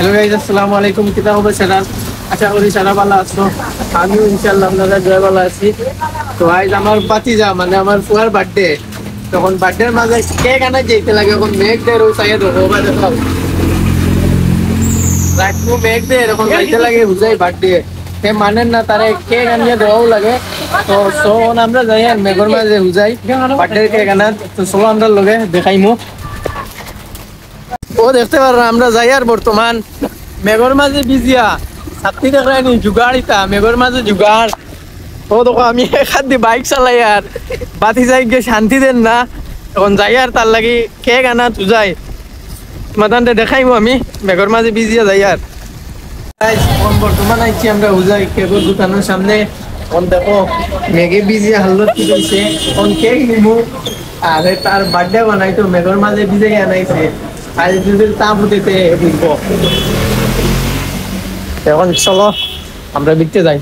Hello guys, আসসালামু আলাইকুম। কিতা হবে সারা? আশা করি সারা ভালো আছো। আমিও ইনশাআল্লাহ আপনাদের জয় ভালো আছি। তো আজ আমার বাতিজা মানে আমার ফুয়ার বার্থডে। তখন বার্থডের মাঝে কেক আনা যেতে লাগে, এখন মেঘ দেয় রোজ আগে দেবো বা দেখাও রাখবো মেঘ দেয় এরকম যাইতে লাগে বুঝাই বার্থডে সে মানেন না, তারা কেক আনিয়ে দেওয়াও লাগে। তো সোন আমরা যাই আর মেঘর মাঝে বুঝাই বার্থডে কেক আনা। তো চলো আমরা লগে দেখাইমু। ও দেখতে পারো আমরা যাই আর বর্তমান মেঘর মাঝে বিজিয়া ছাত্রী দেখায়নি জুগাড়িতা মেঘর মাঝে জুগাড়। ও দেখো আমি এখান দিয়ে বাইক চালাই আর বাতি যাই গিয়ে শান্তি দেন না। এখন যাই আর তার লাগি কেক আনা তুজাই মাদানটা দেখাইবো আমি মেঘর মাঝে বিজিয়া যাই আর বর্তমান আইছি আমরা উজাই কেকের দোকানের সামনে। এখন দেখো মেঘে বিজিয়া হাল্লত কি হয়েছে, এখন কেক নিবো আর তার বার্থডে বানাইতো মেঘর মাঝে বিজে আনাইছে আর যদি তাপ উঠেতে বুঝবো। এখন চলো আমরা বিকতে যাই।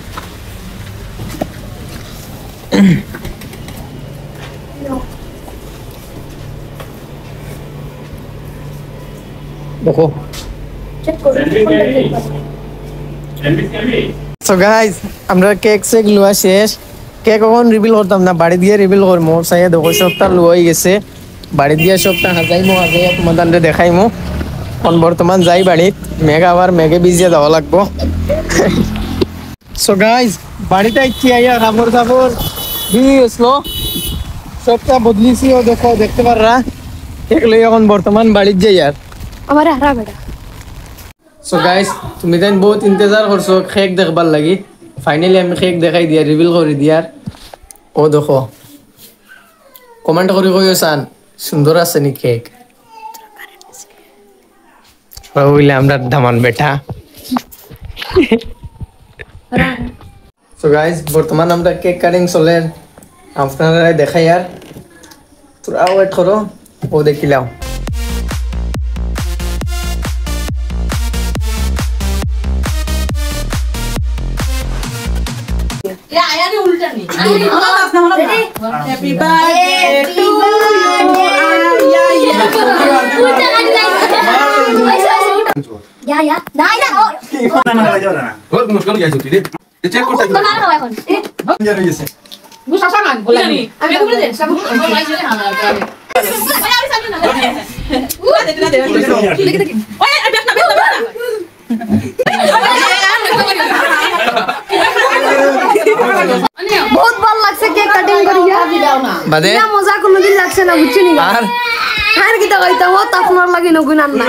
দেখো সো গাইস আমরা কেক সেক লওয়া শেষ। কেক এখন রিভিল করতাম না, বাড়ি দিয়ে রিভিল করবো। সাইয়া দেখো সবটা লওয়াই গেছে, বাড়ি দিয়ে সবটা হাজাইমো হাজাই তোমাদের দেখাইমো। এখন বর্তমান যাই বাড়িত, মেঘ আবার মেঘে ভিজিয়ে দেওয়া লাগবো। সো গাইস বাড়িতে আইছি আইয়া কাপড় চাপড় দিয়ে গেছিল সবটা বদলিছি। ও দেখো দেখতে পাররা কেক লই এখন বর্তমান বাড়িত যাই আর আমার হারা বেটা। সো গাইস তুমি তাই বহুত ইন্তজার করছো কেক দেখবার লাগি। ফাইনালি আমি কেক দেখাই দিয়া রিভিল করে দিয়ার। ও দেখো কমেন্ট করে কইও সান সুন্দর আছে নি কেক। বলে আমরা ধামান বেটা। সো গাইস বর্তমান আমরা কেক কাটিং চলে, আপনারা দেখাই আর তোরা ওয়েট করো। ও দেখিলাও Happy birthday to Ya. Nah, ya. Oh. बहुत मुश्किल हो जाती है ये चेक करते Kau nak apa kon? हैं ये से Gue sasangan bulan ini. Aku boleh deh. Sabu. Gue lagi sini hal kali. बहुत ভাল লাগছে কেক কাটিং করিয়া বাদে না মজা কোনোদিন লাগছে না বুঝছিনি আর আর কি তো কইতাম ও তো আপনার লাগি নগুন না